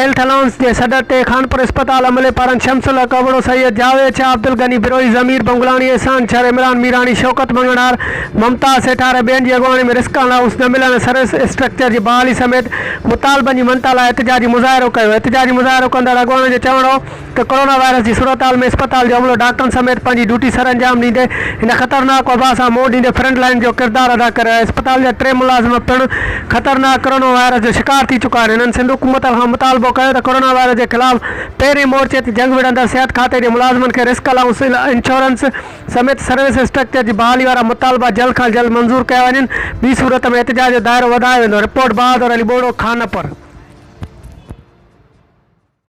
Health allowance के सदर ते खानपुर अस्पताल अमले पारन शमसुल्ला कबड़ो सैयद जावेद शाह अब्दुल गनी बिरोई जमीर बंगलानी एहसान छर इमरान मीरानी शौकत मंगनार ममताज सेठार बेन जी अगवानी में रिस्क अलाउंस न मिलन सर्विस स्ट्रक्चर की बहाली समेत मुतालबन जी मनताला एहतजाजी मुज़ाहिरो कयो। एहतजाजी मुज़ाहिरो कंदड़ अगवानी जो चवण हो कि कोरोना वायरस की सूरत हाल में अस्पताल जो अमलो डॉक्टरन समेत पंहिंजी ड्यूटी सर अंजाम ॾींदे इन ख़तरनाक वबा सां मोड़ ॾींदे फ्रंट लाइन जो किरदार अदा करे। अस्पताल जा 3 मुलाज़िम पिणु ख़तरनाक कोरोना वायरस जो शिकार थी चुका आहिनि। इन्हनि सिंध हुकूमत खां मुतालबो कयो त कोरोना वायरस के खिलाफ़ पहिरें मोर्चे ते जंग विढ़ंदड़ सिहत खाते जे मुलाज़िमनि खे रिस्क अलाउंस इंश्योरेंस समेत सर्विस स्ट्रक्चर की बहाली वारा मुतालबा जल्द खां जल्द मंज़ूर कया वञनि। ॿी सूरत में एहतजाज जो दायरो वधायो वेंदो। रिपोर्ट बहादुर अली बोड़ो खानपुर।